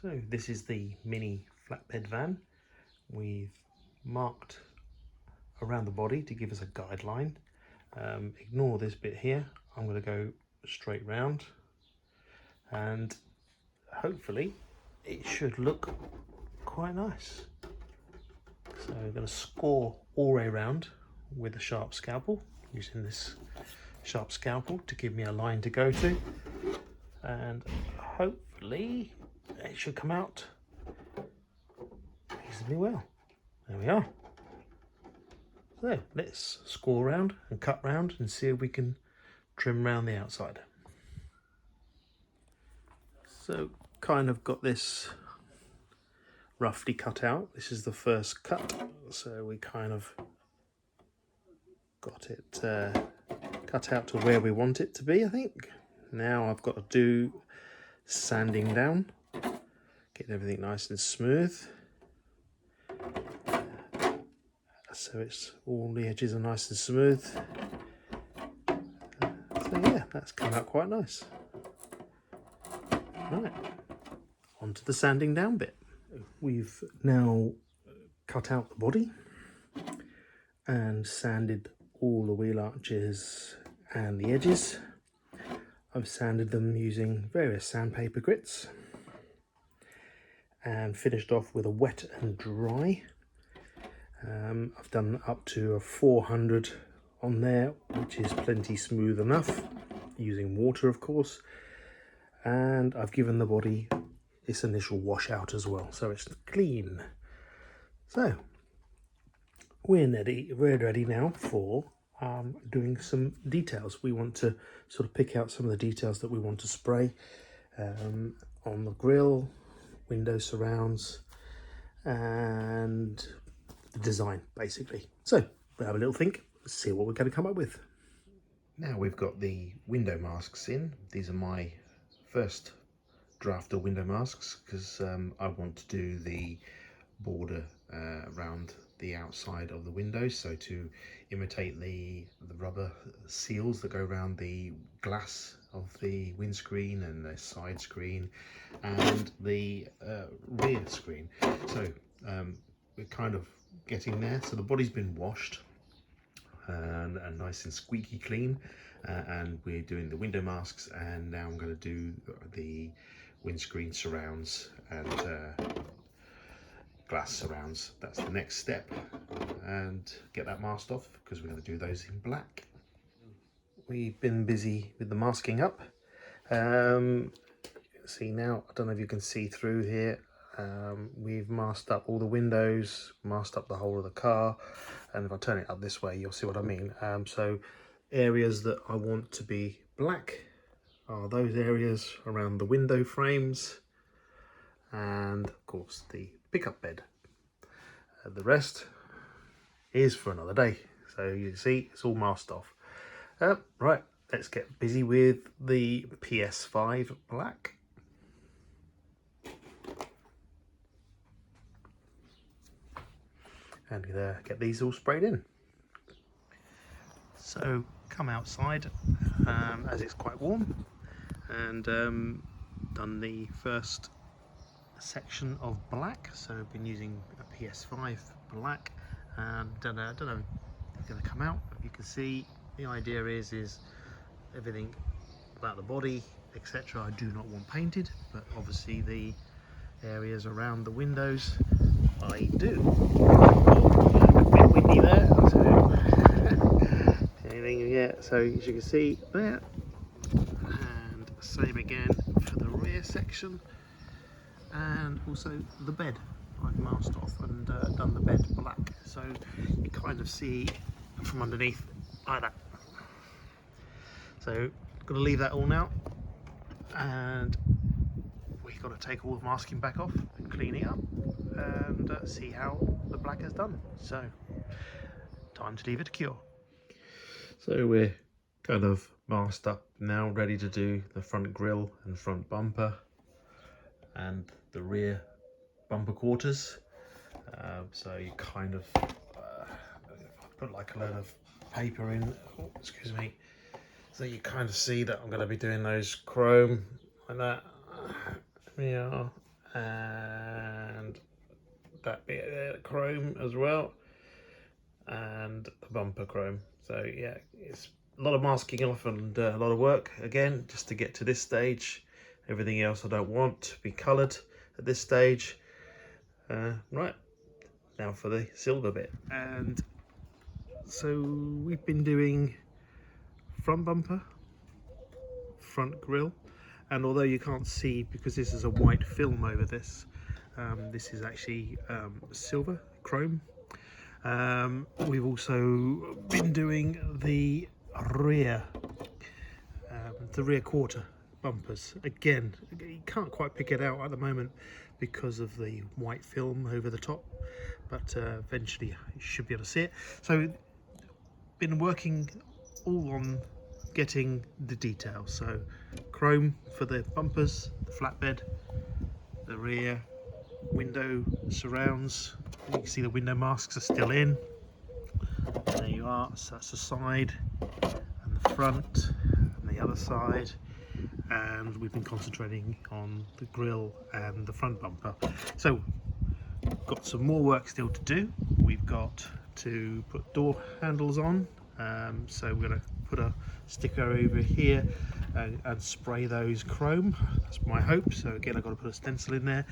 So this is the mini flatbed van. We've marked around the body to give us a guideline. Ignore this bit here. I'm going to go straight round and hopefully it should look quite nice. So I'm going to score all the way around with a sharp scalpel, using this sharp scalpel to give me a line to go to, and hopefully it should come out reasonably well. There we are. So let's score round and cut round and see if we can trim round the outside. So kind of got this roughly cut out. This is the first cut, so we kind of got it cut out to where we want it to be, I think. Now I've got to do sanding down, getting everything nice and smooth, so it's all the edges are nice and smooth. So yeah, that's come out quite nice. Right, on to the sanding down bit. We've now cut out the body and sanded all the wheel arches and the edges. I've sanded them using various sandpaper grits and finished off with a wet and dry. I've done up to a 400 on there, which is plenty smooth enough, using water of course, and I've given the body its initial wash out as well, so it's clean. So we're ready now for doing some details. We want to sort of pick out some of the details that we want to spray on the grille, window surrounds, and the design basically. So we'll have a little think, see what we're going to come up with. Now we've got the window masks in. These are my first draft of window masks because I want to do the border around the outside of the windows, so to imitate the rubber seals that go around the glass of the windscreen and the side screen and the rear screen. So we're kind of getting there. So the body's been washed and nice and squeaky clean, and we're doing the window masks, and now I'm going to do the windscreen surrounds and glass surrounds. That's the next step, and get that masked off because we're going to do those in black. We've been busy with the masking up. You can see now, I don't know if you can see through here, we've masked up all the windows, masked up the whole of the car, and if I turn it up this way you'll see what I mean. So areas that I want to be black are those areas around the window frames and of course the pickup bed. The rest is for another day. So you can see it's all masked off. Right, let's get busy with the PS5 black. And get these all sprayed in. So come outside as it's quite warm, and done the first section of black. So I've been using a PS5 black, and don't know if it's going to come out, but you can see the idea is everything about the body etc. I do not want painted, but obviously the areas around the windows I do. A bit windy there, so anything, yeah, so as you can see there, and same again for the rear section, and also the bed I've masked off and done the bed black, so you kind of see from underneath like that. So got to leave that all now, and we've got to take all the masking back off and clean it up and see how the black is done. So time to leave it to cure. So we're kind of masked up now, ready to do the front grille and front bumper and the rear bumper quarters. So you kind of put like a load of paper in, oh, excuse me, so you kind of see that I'm going to be doing those chrome like that. Yeah, and that bit there, chrome as well, and the bumper chrome. So yeah, it's a lot of masking off and a lot of work again just to get to this stage. Everything else I don't want to be coloured at this stage. Right, now for the silver bit. And so we've been doing front bumper, front grille, and although you can't see because this is a white film over this, this is actually silver chrome. We've also been doing the rear quarter bumpers. Again, you can't quite pick it out at the moment because of the white film over the top, but eventually you should be able to see it. So been working all on getting the details. So chrome for the bumpers, the flatbed, the rear window surrounds. You can see the window masks are still in. There you are. So that's the side and the front and the other side. And we've been concentrating on the grille and the front bumper. So got some more work still to do. We've got to put door handles on. So we're going to put a sticker over here and spray those chrome. That's my hope. So again, I've got to put a stencil in there.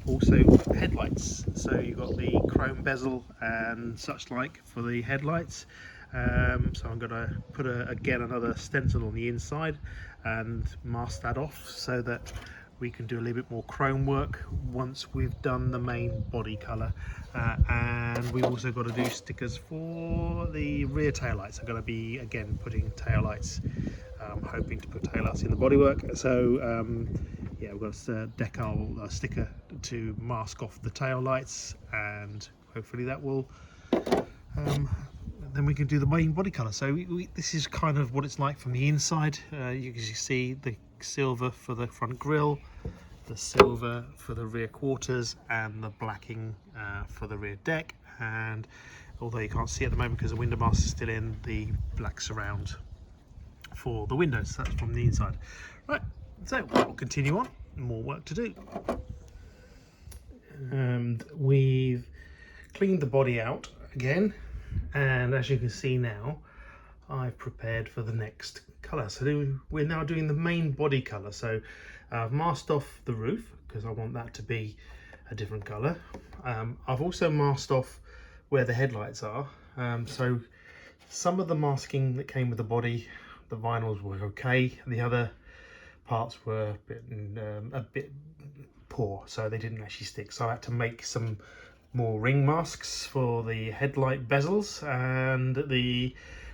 Also headlights. So you've got the chrome bezel and such like for the headlights. So I'm going to put again another stencil on the inside and mask that off so that we can do a little bit more chrome work once we've done the main body colour. And we've also got to do stickers for the rear taillights. I'm going to be again putting taillights, hoping to put taillights in the bodywork. So yeah, we've got a decal sticker to mask off the taillights, and hopefully that will then we can do the main body colour. So this is kind of what it's like from the inside. You can see the silver for the front grille, the silver for the rear quarters, and the blacking for the rear deck. And although you can't see at the moment because the window mask is still in, the black surround for the windows. That's from the inside. Right, so we'll continue on. More work to do. And we've cleaned the body out again. And as you can see now, I've prepared for the next colour. So we're now doing the main body colour. So I've masked off the roof because I want that to be a different colour. I've also masked off where the headlights are. So some of the masking that came with the body, the vinyls were okay. The other parts were a bit poor, so they didn't actually stick. So I had to make some more ring masks for the headlight bezels and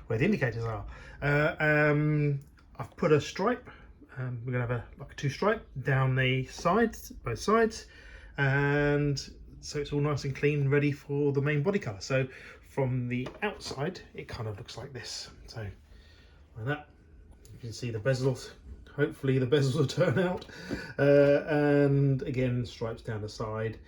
where the indicators are. I've put a stripe. We're gonna have like a 2-stripe down the sides, both sides, and so it's all nice and clean, ready for the main body colour. So from the outside, it kind of looks like this. So like that, you can see the bezels. Hopefully the bezels will turn out, and again stripes down the side.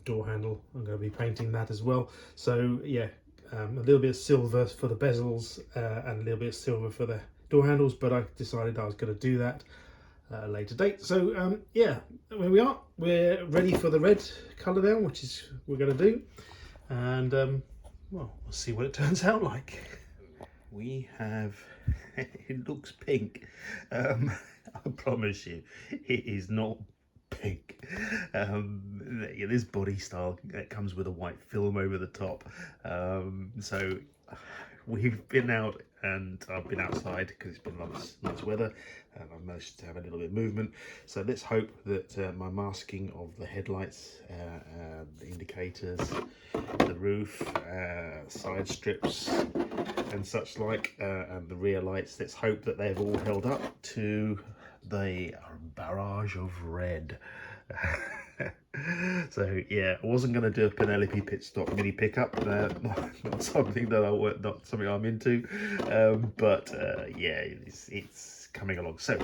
Door handle, I'm going to be painting that as well. So yeah, a little bit of silver for the bezels and a little bit of silver for the door handles, but I decided I was going to do that at a later date. So yeah, where we are, we're ready for the red colour now, which is we're going to do, and well, we'll see what it turns out like. We have, it looks pink. I promise you, it is not pink. Yeah, this body style, it comes with a white film over the top. So we've been out, and I've been outside because it's been nice weather, and I've managed to have a little bit of movement. So let's hope that my masking of the headlights, the indicators, the roof, side strips and such like, and the rear lights, let's hope that they've all held up to the barrage of red. So yeah, I wasn't going to do a Penelope pit stop mini pickup, not something that not something I'm into, but yeah, it's coming along. So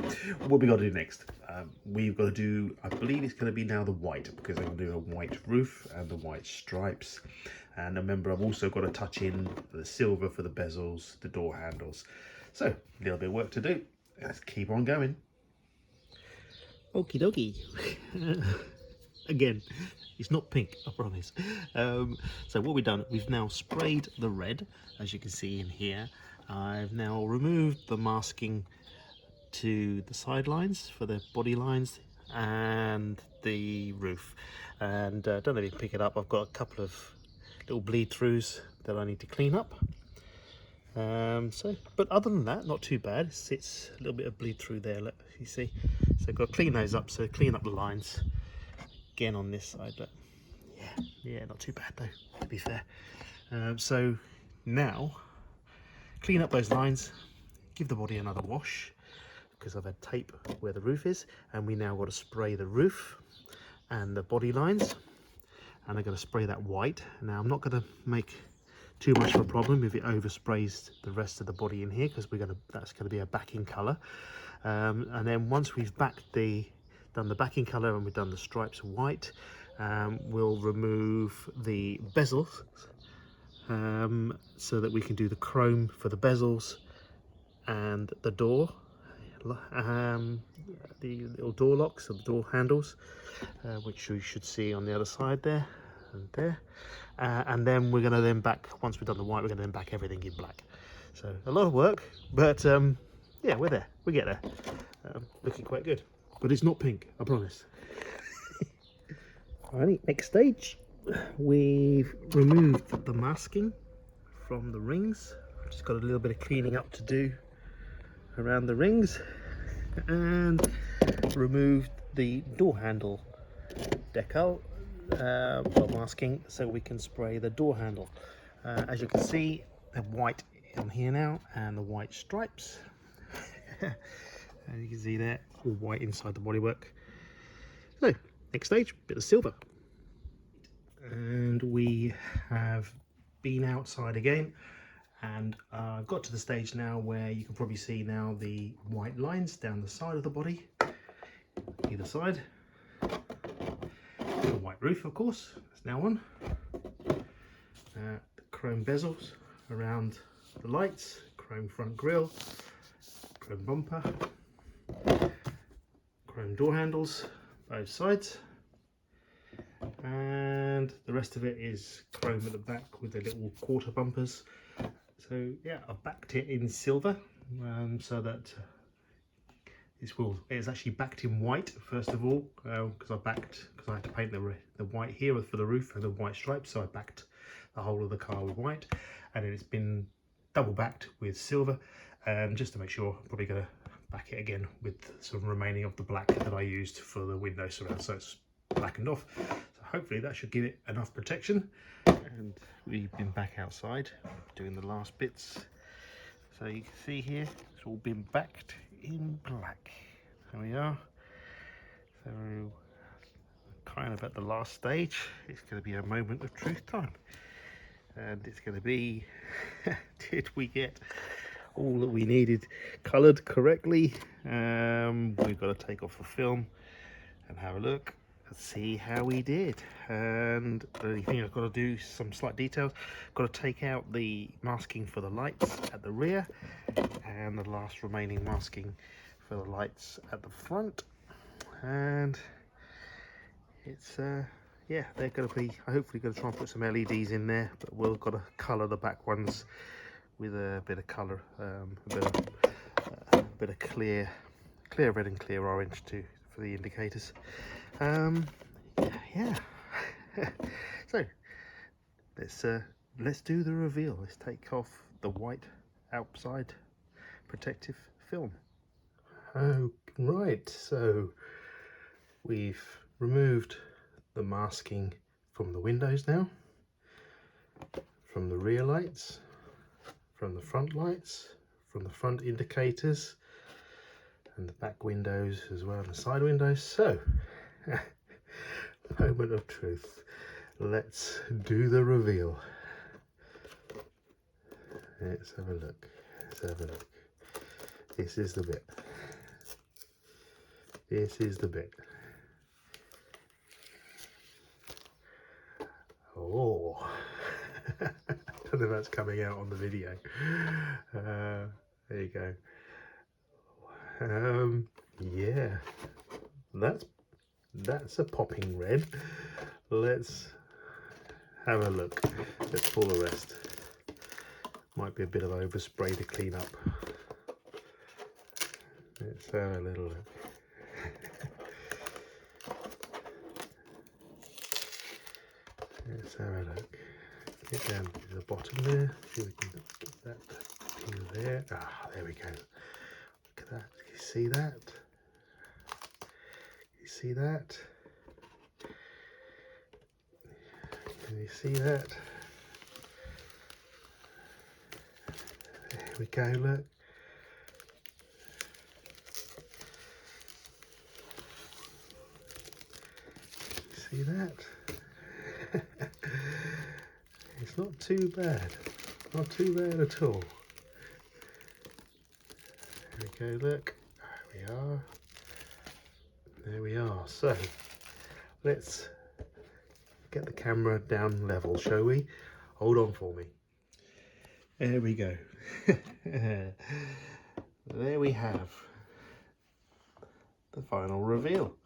what we got to do next, we've got to do, I believe it's going to be now the white, because I'm going to do a white roof and the white stripes. And remember, I've also got to touch in the silver for the bezels, the door handles. So a little bit of work to do. Let's keep on going. Okie dokie. Again, it's not pink, I promise. So what we've done, we've now sprayed the red, as you can see in here. I've now removed the masking to the sidelines for the body lines and the roof. And don't know if you can pick it up, I've got a couple of little bleed throughs that I need to clean up. But other than that, not too bad. It's a little bit of bleed through there, look, you see. So I've got to clean those up, so clean up the lines again on this side, but yeah, not too bad though, to be fair. So now, clean up those lines, give the body another wash, because I've had tape where the roof is, and we now got to spray the roof and the body lines, and I'm going to spray that white. Now I'm not going to make too much of a problem if it oversprays the rest of the body in here, because that's going to be a backing colour. And then once we've done the backing colour and we've done the stripes white, we'll remove the bezels, so that we can do the chrome for the bezels and the door, the little door locks and the door handles, which you should see on the other side there and there. And then we're going to once we've done the white, we're going to then back everything in black. So a lot of work, but yeah, we're there, we get there. Looking quite good, but it's not pink, I promise. Alrighty, next stage, we've removed the masking from the rings. I've just got a little bit of cleaning up to do around the rings, and removed the door handle decal, masking, so we can spray the door handle. As you can see, the white in here now, and the white stripes. As you can see there, all white inside the bodywork. So, next stage, bit of silver. And we have been outside again, and got to the stage now where you can probably see now the white lines down the side of the body, either side. The white roof, of course, that's now on. The chrome bezels around the lights, chrome front grille, chrome bumper, chrome door handles, both sides, and the rest of it is chrome at the back with the little quarter bumpers. So yeah, I've backed it in silver, so that it's actually backed in white first of all, because I had to paint the white here for the roof and the white stripes, so I backed the whole of the car with white, and then it's been double backed with silver, and just to make sure, I'm probably going to back it again with some remaining of the black that I used for the window surround, so it's blackened off. So hopefully that should give it enough protection. And we've been back outside doing the last bits, so you can see here it's all been backed in black. There we are. So kind of at the last stage, it's going to be a moment of truth time, and it's going to be did we get all that we needed coloured correctly? We've got to take off the film and have a look and see how we did. And the only thing I've got to do, some slight details, got to take out the masking for the lights at the rear, and the last remaining masking for the lights at the front. And it's yeah, they're going to be, I hopefully going to try and put some LEDs in there, but we've got to colour the back ones with a bit of colour, a bit of clear red and clear orange too for the indicators. Yeah. So let's do the reveal. Let's take off the white outside protective film. Right, so we've removed the masking from the windows now, from the rear lights, from the front lights, from the front indicators, and the back windows as well, and the side windows. So moment of truth, let's do the reveal. Let's have a look. This is the bit. Oh, I don't know if that's coming out on the video. There you go. Yeah, That's a popping red. Let's have a look. Let's pull the rest. Might be a bit of overspray to clean up. Let's have a little look. Let's have a look. Get down to the bottom there. See if we can get that peel there. Ah, there we go. Look at that. Can you see that? You see that? Can you see that? There we go, look. See that? It's not too bad. Not too bad at all. There we go, look. There we are. There we are. So, let's get the camera down level, shall we? Hold on for me. There we go. There we have the final reveal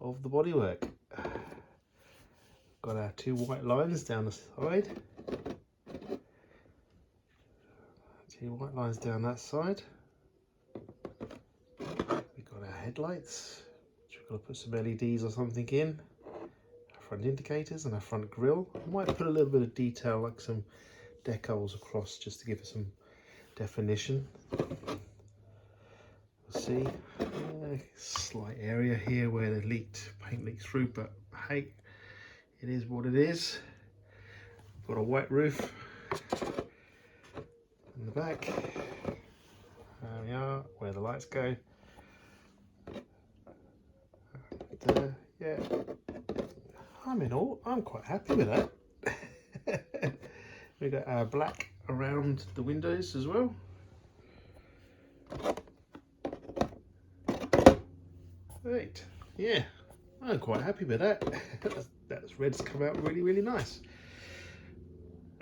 of the bodywork. Got our two white lines down the side. Two white lines down that side. We've got our headlights, which we've got to put some LEDs or something in. Our front indicators and our front grille. I might put a little bit of detail, like some decals across, just to give it some definition. We'll see. Slight area here where the paint leaked through, but hey, it is what it is. Got a white roof in the back. There we are, where the lights go. And, yeah, I'm quite happy with that. We got our black around the windows as well. Right, yeah, I'm quite happy with that. That's red's come out really, really nice.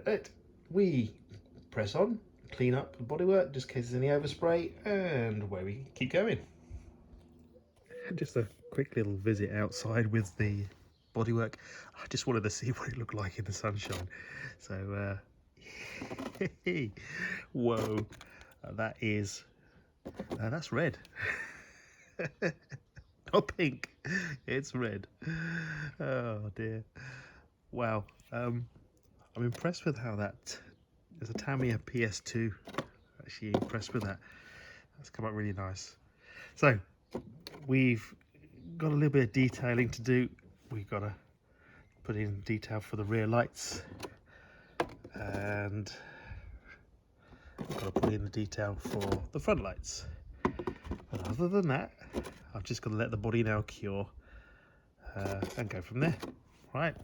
Right, we press on, clean up the bodywork just in case there's any overspray, and away we keep going. Just a quick little visit outside with the bodywork. I just wanted to see what it looked like in the sunshine. So, whoa, that's red. Not pink, it's red. Oh dear. Wow. I'm impressed with how that is a Tamiya PS2. Actually impressed with that. That's come out really nice. So we've got a little bit of detailing to do. We've got to put in detail for the rear lights, and we've got to put in the detail for the front lights. But other than that, I've just got to let the body now cure and go from there. Right.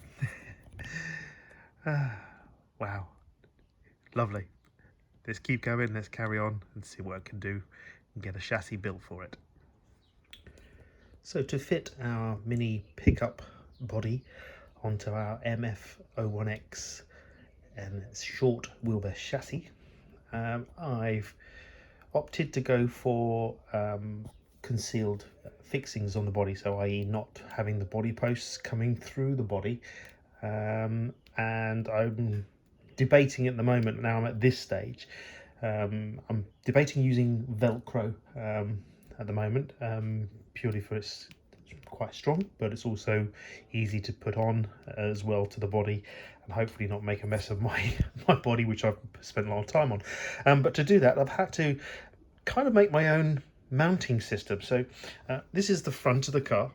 Wow, lovely. Let's keep going, let's carry on and see what I can do and get a chassis built for it. So to fit our mini pickup body onto our MF01X and short wheelbase chassis, I've opted to go for concealed fixings on the body, so i.e. not having the body posts coming through the body, and I'm debating at the moment, now I'm at this stage, I'm debating using Velcro at the moment, purely for it's quite strong, but it's also easy to put on as well to the body, and hopefully not make a mess of my body, which I've spent a lot of time on. But to do that, I've had to kind of make my own mounting system. So this is the front of the car,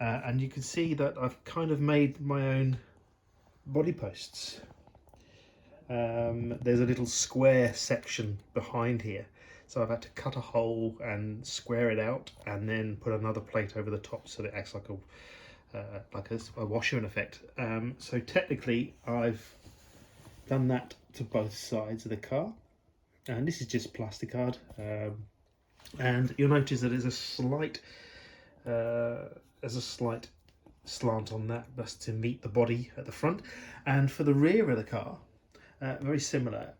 and you can see that I've kind of made my own body posts. There's a little square section behind here, so I've had to cut a hole and square it out, and then put another plate over the top so that it acts like a washer in effect. So technically I've done that to both sides of the car, and this is just plasticard, and you'll notice that there's a slight slant on that, that's to meet the body at the front. And for the rear of the car, very similar.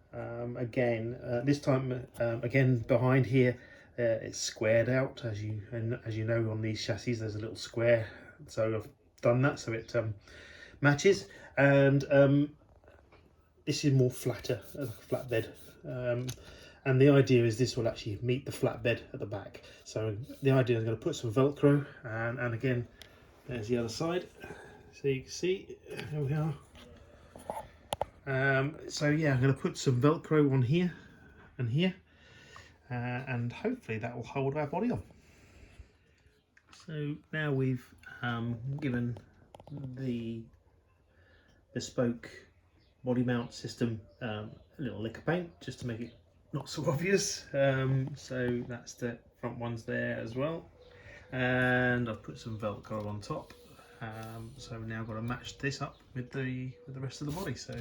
Again, this time again behind here, It's squared out, as you know, on these chassis there's a little square, so I've done that so it matches. And this is more flatter, flatbed, and the idea is this will actually meet the flatbed at the back. So the idea is I'm going to put some Velcro, and again, there's the other side, so you can see, here we are. So yeah, I'm going to put some Velcro on here and here, and hopefully that will hold our body on. So now we've given the bespoke body mount system a little lick of paint just to make it not so obvious. So that's the front ones there as well, and I've put some Velcro on top. So we've now got to match this up with the rest of the body. So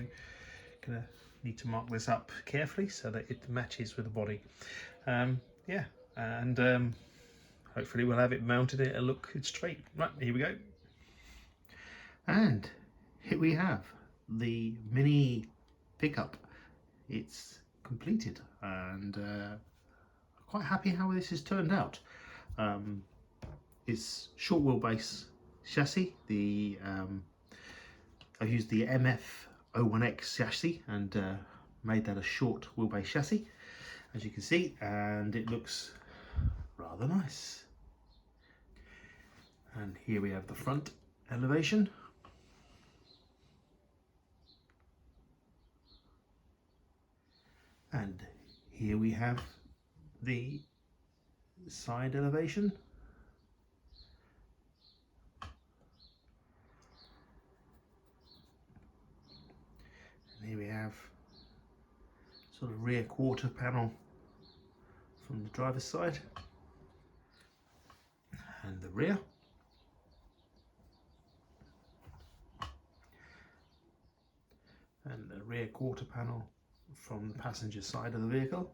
gonna need to mark this up carefully so that it matches with the body. Yeah, and hopefully we'll have it mounted at a look straight. Right, here we go. And here we have the mini pickup. It's completed, and quite happy how this has turned out. It's short wheelbase chassis. I've used the MF01X chassis and made that a short wheelbase chassis, as you can see, and it looks rather nice. And here we have the front elevation. And here we have the side elevation. And here we have sort of rear quarter panel from the driver's side and the rear. And the rear quarter panel from the passenger side of the vehicle.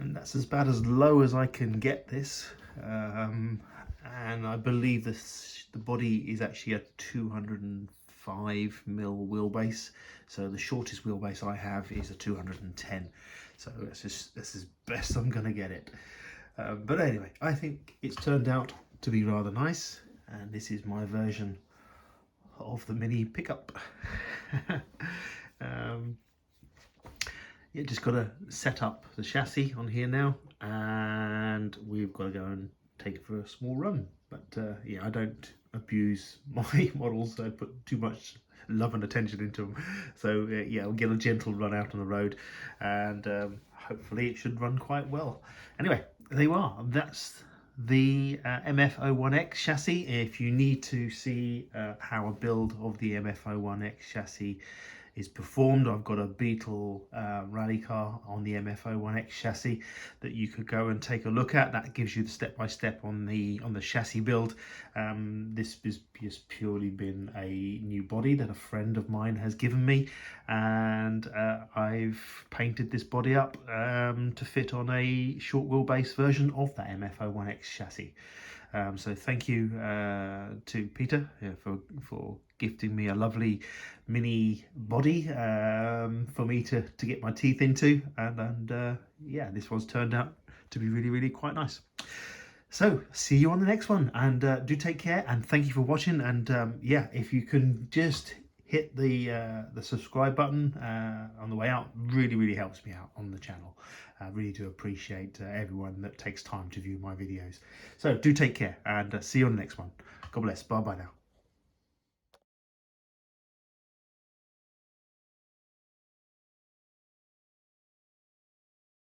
And that's about as low as I can get this, and I believe the body is actually a 205mm wheelbase, so the shortest wheelbase I have is a 210, so this is best I'm gonna get it. But anyway, I think it's turned out to be rather nice, and this is my version of the mini pickup. Yeah, just got to set up the chassis on here now, and we've got to go and take it for a small run. But yeah, I don't abuse my models. I put too much love and attention into them. So yeah, we'll get a gentle run out on the road, and hopefully it should run quite well. Anyway, there you are. That's the MF01X chassis. If you need to see how a build of the MF01X chassis is performed, I've got a Beetle rally car on the MF01X chassis that you could go and take a look at. That gives you the step-by-step on the chassis build. This has just purely been a new body that a friend of mine has given me, and I've painted this body up to fit on a short wheelbase version of that MF01X chassis. So thank you to Peter for gifting me a lovely mini body for me to get my teeth into, and yeah, this one's turned out to be really quite nice. So see you on the next one, and do take care, and thank you for watching. And yeah, if you can just hit the subscribe button on the way out, really helps me out on the channel. I really do appreciate everyone that takes time to view my videos. So do take care, and see you on the next one. God bless. Bye now.